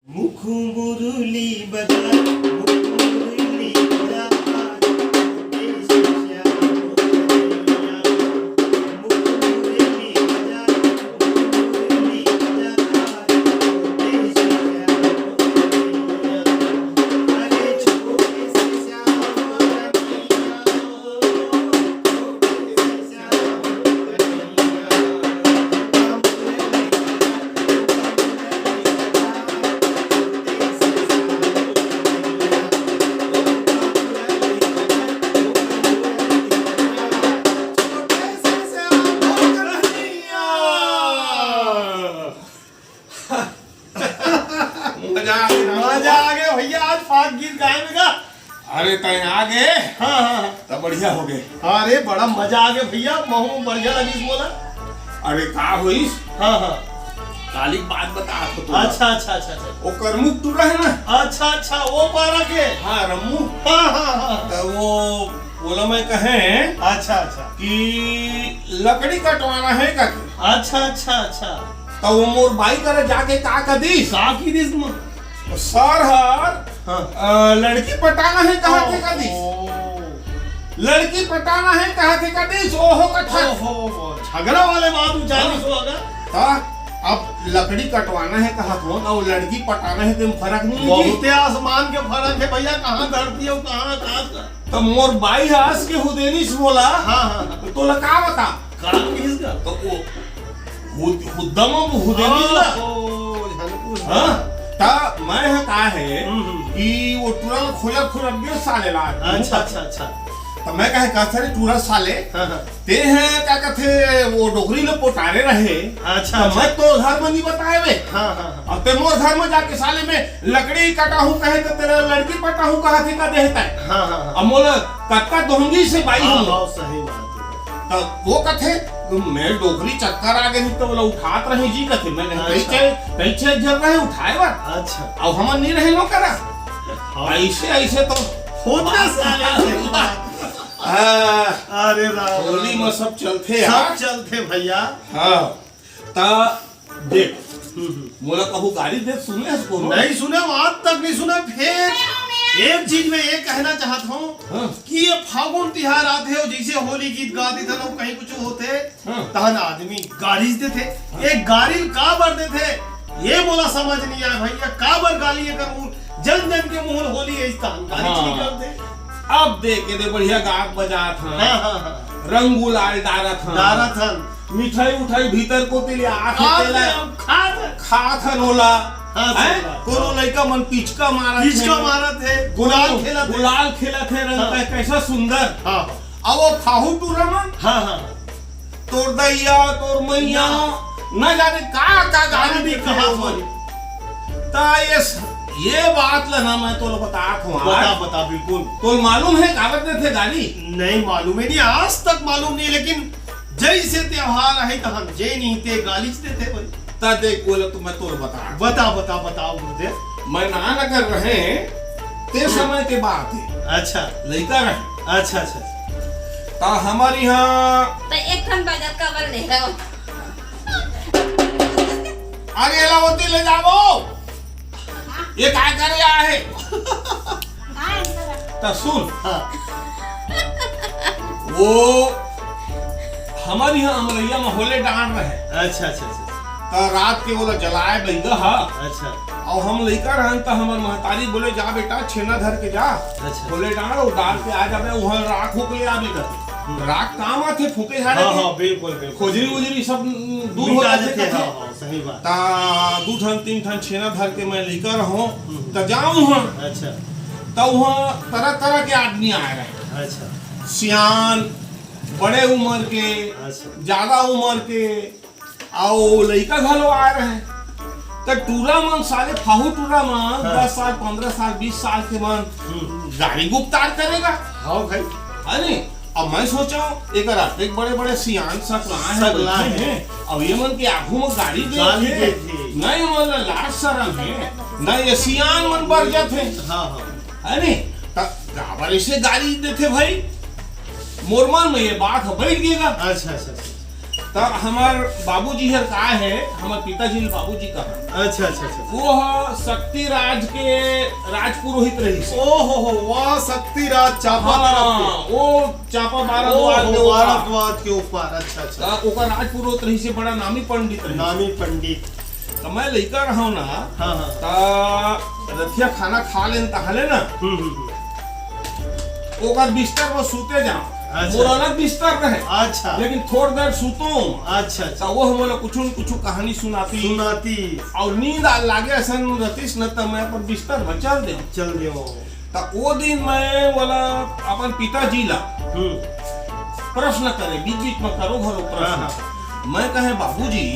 मुख मुरली बजा मुख मुरली बजा देश श्याम कन्हैया। मुख मुरली बजा मुख मुरली बजा देश श्याम कन्हैया। अरे छोटे से श्याम कन्हैया, छोटे से श्याम कन्हैया। मजा आ गया भैया, आज फाक गीत गाएगा। अरे तय आ गए हाँ तब बढ़िया हो गए। अरे बड़ा मजा आ गया भैया, महू बढ़िया लगी बोला। अरे का हुई हाँ काली बात बता तो अच्छा अच्छा अच्छा अच्छा वो करमुक टूटा है ना। अच्छा अच्छा वो पारा के हाँ रम्मू हाँ तो वो बोला मैं कहे अच्छा अच्छा कि लकड़ी कटवाना है का अच्छा अच्छा अच्छा तो वो मोर बाई करे जाके का कदी का की दिस में सर हर हाँ लड़की पटाना है कहा थे कदी लड़की पटाना है कहा थे कदी ओहो कथा ओहो झगड़ा वाले बात उचाली सो अगर हाँ अब लकड़ी कटवाना है कहा तो और लड़की पटाना है तो फर्क नहीं है जी। बहुते आसमान के फर्क है भैया, कहाँ धरती है कहाँ आकाश का। तो मोर बाई हास के हुदेनी से बोला हाँ हाँ तो लगा बता का किसका तो वो हुद्दम हुदेनी ला हाँ ता मैं है का है कि वो तुरंत खोला खुरबियो साले ला अच्छा अच्छा अच्छा तो मैं कहे कसरे तुरंत साले हाँ हाँ ते हैं क्या कहते वो डोगरी में पोटारे रहे अच्छा तो मैं तो घर में नहीं बताए वे हाँ हाँ अब ते मोर घर में जाके साले में लकड़ी कटा हूँ कहे तो तेरा लड़की पटा हूँ कहा थे का देता है हाँ हाँ अब मोला कक्का दोहंगी से बाई हूँ बहुत सही बात है। तो वो कथे मैं डोगरी चक्कर आ गई तो बोला उठात रहे जी कथे मैंने कैसे जर रहे उठाए बार अच्छा अब हम नहीं रहे लो करा ऐसे ऐसे तो होता साले अरे राम होली में सब चलते सब चलते भैया। हाँ ता देख मोला कहूँ गाड़ी देख सुने इसको नहीं सुने, आज तक नहीं सुना। फिर एक चीज मैं ये कहना चाहता हूँ हाँ। कि ये फागुन तिहार आते हो जैसे होली गीत गाते थे लोग कहीं कुछ होते हाँ। तहन आदमी गाली देते थे। एक गाली का बर देते ये बोला समझ नहीं आया भैया, का बर गाली कर मुंह जन जन के मुंह होली है इस तहन गाली हाँ। निकल दे। अब देख के दे बढ़िया गाक बजा था हाँ हाँ हाँ रंग गुलाल डारा था दाराथन मिठाई उठाई भीतर को तेले आखे खा था नोला हाँ, सही बात। कोनो लड़का मन पिचका मारा किसका मारा थे गुलाल खेला थे। गुलाल खेला थे रंग हाँ। का कैसा सुंदर हाँ अब वो फाहू टूरा मन हाँ हाँ तोर दैया तोर मैया न जाने का गाली भी कहा ता ये बात ला ना मैं तो बता बता बता बिल्कुल। तो मालूम है कागज में थे गाली नहीं मालूम है, नहीं आज तक मालूम नहीं, लेकिन जैसे त्योहार है तहन जे नहीं ते गाली देते भाई। ता देख बोला तो मैं तो बता बता बताओ गुरुदेव। मैं ना नगर रहे ते समय के बात है अच्छा लड़का रहे अच्छा अच्छा ता हमारे यहाँ तो एक खन बजा कवर नहीं रहो। अरे लावती ले जाओ ये काय करे आहे ता सुन हाँ वो हमारे यहाँ अमरैया में होले डांड रहे अच्छा अच्छा अच्छा ता रात के बोला जलाए बैगा हा अच्छा और हम लड़का रहन ता हमार महतारी बोले जा बेटा छेना धर के जा अच्छा होले डांड और डाल के आ जाबे वहां राख हो के आबे कर राख काम आथे फूके झाड़े हाँ के हाँ बिल्कुल बिल्कुल खोजरी उजरी सब दूर हो मिटा जाते देते, थे हाँ हाँ सही बात। ता दू ठन तीन ठन छेना धर के मैं लेकर रहूं ता जाऊं हां अच्छा ता वहां तरह तरह के आदमी आए रहे अच्छा सियान बड़े उम्र के अच्छा ज्यादा उम्र के आओ लड़का घलो आ रहे हैं तो टूरा मन साले फाहू टूरा मन 10 साल 15 साल 20 साल के मन गाड़ी गुप्तार करेगा हाँ भाई अरे अब मैं सोचा एक एक बड़े बड़े सियान सकला हैं अब ये मन के आंखों में गाड़ी दे नहीं मन लाश शर्म है नहीं ये सियान मन बरजत है हाँ हाँ अरे गाबर ऐसे गाड़ी देते भाई मोरमान में ये बात बैठ गएगा अच्छा अच्छा तो हमार बाबूजी हर का है, हमार पिताजी बाबूजी का है। अच्छा अच्छा अच्छा। वो है शक्ति राज के राज पुरोहित रही से। ओहो हो, वाह शक्ति राज चापा हाँ, वो चापा भारद्वाज के ऊपर। अच्छा अच्छा। ओकर राज पुरोहित रही से, बड़ा नामी पंडित रही। नामी पंडित। तो मैं लइका रहूं ना, हाँ हाँ। तो रथिया खाना खा लेन तहले ना, ओकर बिस्तर में सूते जाऊं। अच्छा। मोर अलग बिस्तर रहे, अच्छा। लेकिन थोड़ी देर सूतो। अच्छा अच्छा। तो वो हमला कुछ कहानी सुनाती और नींद लागे ऐसन रतीस न, तो मैं अपन बिस्तर में चल दे। तो वो दिन मैं वाला अपन पिताजी ला प्रश्न करे, बीच बीच में करो घरो प्रश्न। मैं कहे बाबूजी,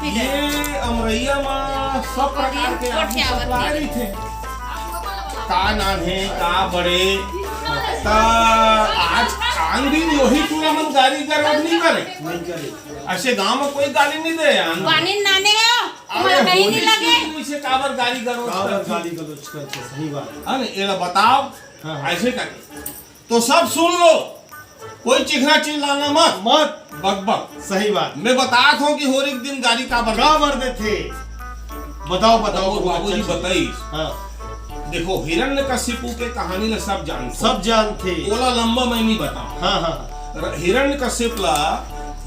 ये अमरैया में सब प्रकार के आदमी सप्लाई थे, का नान्हे का बड़े, आज आन दिन वही पूरा मन गाली गलौज नहीं करे। ऐसे गांव में कोई गाली नहीं दे। पानी नाने हो नहीं लगे इसे काबर गाली गलौज करते। सही बात है ना, ये बताओ। हाँ। ऐसे करे तो सब सुन लो, कोई चिखना चिल्लाना मत बक। सही बात। मैं बताता हूँ कि होर एक दिन गाली काबर दे थे। बताओ बाबूजी बताई। हाँ। देखो, हिरण्यकशिपु के कहानी ला सब जानते। ओला लंबा मैं नहीं बताऊं। हाँ हाँ। हिरण्यकशिप ला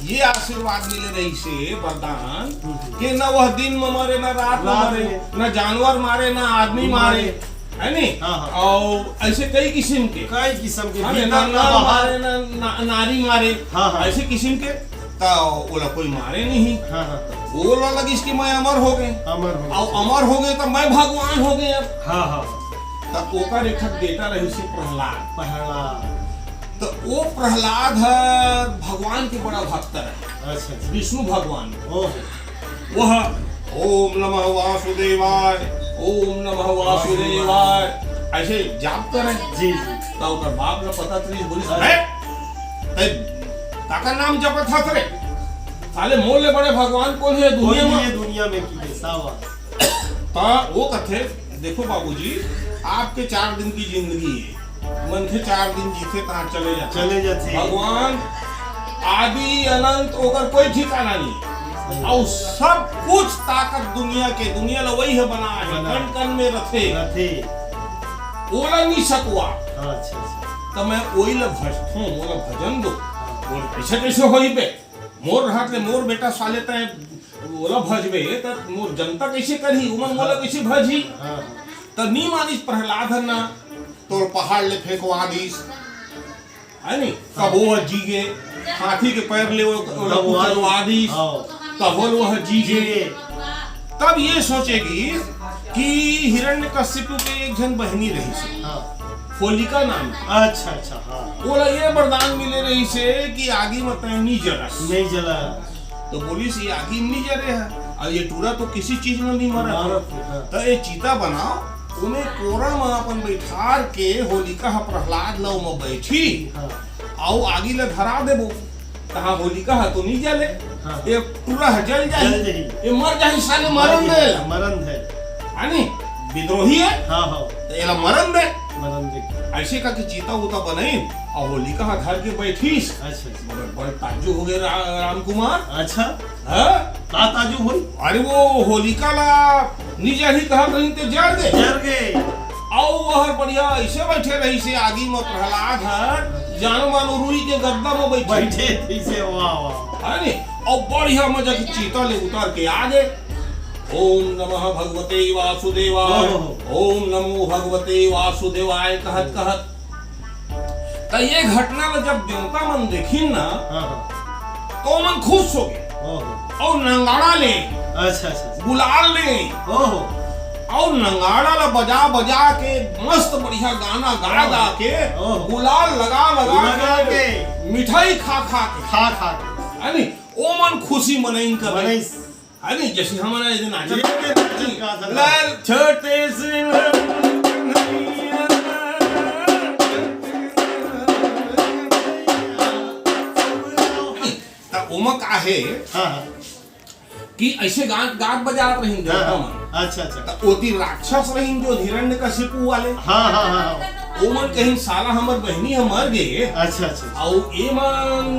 ये आशीर्वाद मिले रही से, वरदान कि न वह दिन में मरे, न रात में मरे, न जानवर मारे, न आदमी मारे, है नहीं। हाँ हाँ। और ऐसे कई किस्म के मारे, न नारी मारे। हाँ हाँ। ऐसे किस्म के। तो ओला कोई मारे नहीं। हाँ हाँ। ओला लगी इसकी मैं अमर हो गए, और अमर हो गए तो मैं भगवान हो गए अब। हाँ हाँ। तो ओकर एक बेटा रही से प्रहलाद। तो वो प्रहलाद है भगवान के बड़ा भक्त है। अच्छा। विष्णु भगवान। वह ओम नमः वासुदेवाय, ओम नमः वासुदेवाय ऐसे जाप करे। जी। तो ओकर बाप ने पता चली, बोली काका नाम जपत था करे, साले मोल ले बड़े भगवान कौन है दुनिया में की सावा। तो वो कथे, देखो बाबूजी, आपके 4 दिन की जिंदगी है, मन के 4 दिन जीते कहाँ चले जाते। भगवान आदि अनंत होकर कोई ठिकाना नहीं, और सब कुछ ताकत दुनिया ला वही है बना है, कण कण में रथे ओला नहीं सकवा। अच्छा। तो मैं ओई ला भजन दो, कैसे होई बे, मोर हाथ ले मोर बेटा साले तय ओला भजबे त मोर जनता कैसे करही, उमन मोला कैसे भजी। तो नी मानिस प्रहलाद ना तोर पहाड़ ले फेंकवा दीस, है नी। कब वो जीगे, हाथी के पैर ले चलवा दीस, तब वो जीगे। तब ये सोचेगी कि हिरण्यकशिपु के एक जन बहनी रही से, होलिका नाम। अच्छा अच्छा। हाँ। बोला ये वरदान मिले रही से कि आगे मत नहीं जला। तो बोली सी आगे नहीं जले है, और ये टूरा तो किसी चीज में नहीं मरा। तो ये चीता बनाओ, उन्हें कोरा में अपन बैठार के होलिका प्रहलाद लो में बैठी, आओ आगे ले धरा देबो। कहा होलिका तो नहीं जले, ये टूरा जल जाए, ये मर जाए, साले मरण दे, है विद्रोही है। हाँ हाँ। तो ये मरण दे। ऐसे का कि चीता उता बनाई और होलिका घर के बैठीस। अच्छा। बड़े ताज्जुब हो गए राम कुमार। अच्छा। का ताज्जुब हुई? अरे वो होलिका ला निजा ही कहा रही ते जर गए। आओ वह बढ़िया ऐसे बैठे रही से, आगे में प्रहलाद है जानो मानो रुई के गद्दा में बैठे थे। वाह। अरे और बढ़िया मजा की चीता ले उतार के आ गए। ओम नमः भगवते वासुदेवाय, ओम नमो भगवते वासुदेवाय कहत तो ये घटना में जब देवता मन देखी ना, तो मन खुश हो गए और नंगाड़ा ले। अच्छा। गुलाल ले और नंगाड़ा ला बजा के मस्त बढ़िया गाना गा के, गुलाल लगा के, मिठाई खा के, ओ मन खुशी मनाई कर अरे जैसे हमारा ये नाच लाल छोटे सिंह उमक आहे कि ऐसे गात बजात रहेंगे। अच्छा। तो ओती राक्षस रहेंगे जो हिरण्यकशिपु वाले। ओ मन कहीं साला हमर बहनी हम मर गए अच्छा अच्छा और ए मन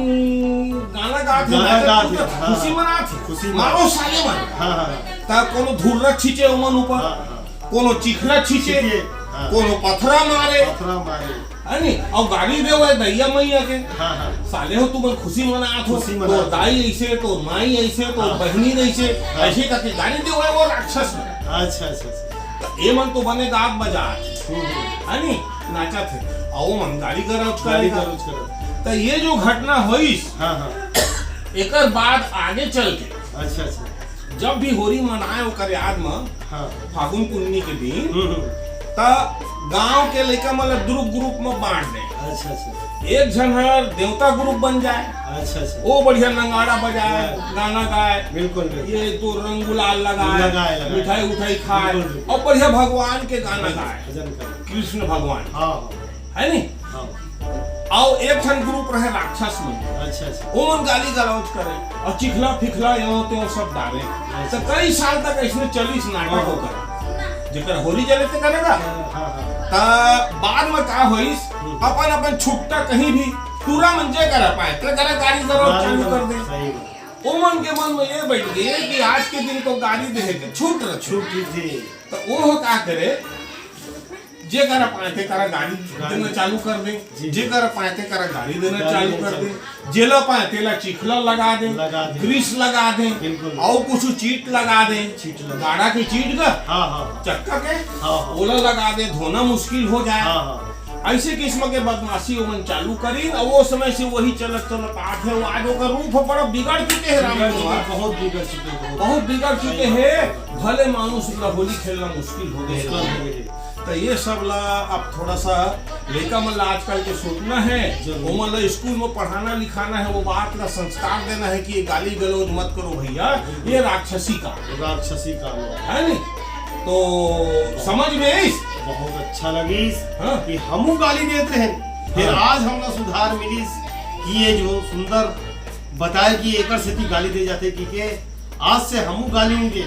गाना गात गाना गात है, हाँ। खुशी मनात खुशी मारो साले मन हाँ हाँ ता कोनो धुर्रा छीचे ओमन ऊपर हाँ, कोनो चिखला छीचे छीचे, हाँ। कोनो पथरा मारे पथरा मारे है नी और गाड़ी दे वो दैया मैया के हाँ हाँ साले हो तू मन खुशी मनात हो खुशी तो मनात। दाई ऐसे तो माई ऐसे तो हाँ। बहनी ऐसे हाँ। ऐसे करके गाड़ी दे वो राक्षस में अच्छा अच्छा अच्छा तो ए मन तो बने गात बजात है नी नाचा थे और मन गाड़ी गरौज गाड़ी करेगा करो करो तो ये जो घटना हुई हाँ हाँ एकर बाद आगे चल के अच्छा अच्छा जब भी होली मनाए ओकर याद में हाँ फागुन पूर्णिमा के दिन हम्म, त गांव के लड़का मतलब ग्रुप में बांट दे अच्छा अच्छा एक जन हर देवता ग्रुप बन जाए अच्छा अच्छा वो बढ़िया नंगाड़ा बजाए गाना गाए बिल्कुल बिल्कुल ये तो रंग गुलाल लगाए लगाए। मिठाई उठाई खाए बिल्कुल, बिल्कुल। और बढ़िया भगवान के गाना गाए भजन करो कृष्ण भगवान हाँ है नी हाँ और एक ठन ग्रुप रहे राक्षस में अच्छा अच्छा वो मन गाली गलौज करे और चिखला फिखला यो त्यो सब डाले तो कई साल तक इसमें चली इस नाटक होकर जेकर होली जले ते करेगा हाँ हाँ ता बाद में का होइस अपन अपन छुट्टा कहीं भी पूरा मंजे कर पाए तो करे गाड़ी करो चालू कर दे सही बात। ओ मन के मन में ये बैठ गए कि आज के दिन को गाड़ी दे के छूट रख छुट्टी थी तो वो का करे जे कर पाए थे करा गाड़ी देना चालू कर दे जी। जे कर पाए थे करा गाड़ी देना गाड़ी चालू देना कर दे चालू। जेला पाए तेला चिखला लगा दे लगा दे। ग्रीस लगा दे बिल्कुल। और कुछ चीट लगा दे चीट लगा। गाड़ा के चीट का हाँ हाँ चक्का के हाँ हाँ ओला लगा दे धोना मुश्किल हो जाए हाँ हाँ ऐसे किस्म के बदमाशी ओमन चालू करी और वो समय से वही चलत चलत आठ है वो आज ओकर रूप बड़ा बिगड़ चुके हैं राम कुमार बहुत बिगड़ चुके हैं, बहुत बिगड़ चुके हैं भले मानुष ला होली खेलना मुश्किल हो गए बहुत। तो ये सब ला अब थोड़ा सा लड़का मन ला आजकल के सोचना है जरूर। वो मन ला स्कूल में पढ़ाना लिखाना है वो बात का संस्कार देना है कि ये गाली गलौज मत करो भैया ये राक्षसी का राक्षसी काम है। है नी तो समझ में आई बहुत अच्छा लगी हाँ। कि हमू गाली देते हैं फिर हाँ। आज हमला सुधार मिली कि ये जो सुंदर बताए कि एकर से ती गाली दे जाते कि के आज से हमू गाली नहीं दे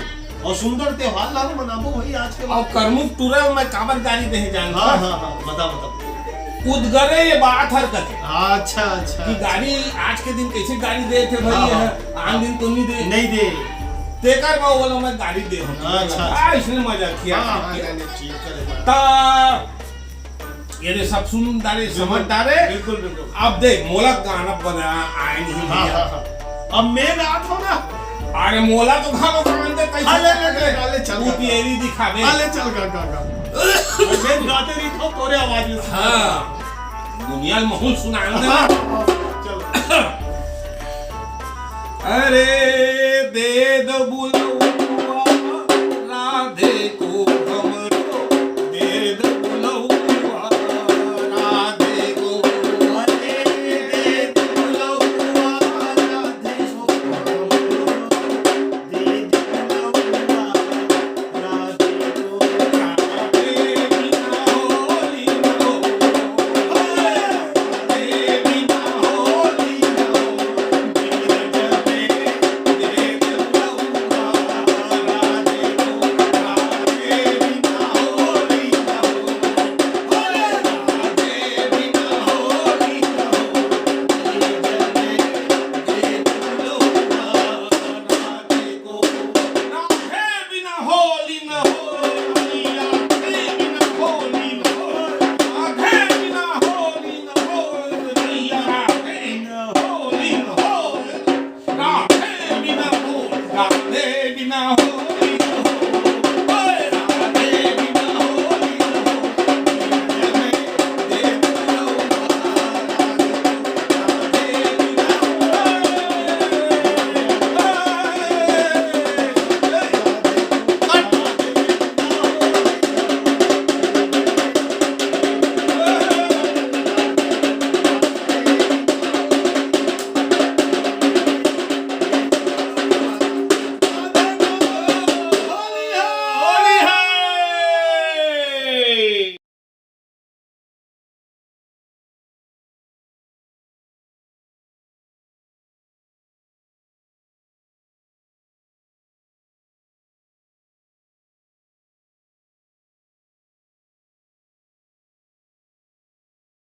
और सुंदर त्योहार ला मनाबो भाई आज के और करमुक तुरे में काबर गाली दे जान हाँ हाँ हाँ बता बता उदगरे ये बात हरकत है अच्छा अच्छा कि गाड़ी आज के दिन कैसे गाड़ी दे थे भाई हाँ, है हाँ। आन दिन तो नहीं दे नहीं दे तेकर में बोला मैं गाड़ी दे हूं अच्छा, इसने मजा किया हाँ हाँ ठीक करे ता ये सब सुन डाले समझ डाले बिल्कुल बिल्कुल अब देख मोला गाना बना आए नहीं हाँ भैया हाँ हाँ अब मैं गात हो ना अरे मोला तो खानो गान दे कैसे ले चल तू तेरी दिखावे अले चल गा मैं गाते नहीं था तोरे आवाज में हाँ दुनिया में माहौल सुनाएंगे ना चल अरे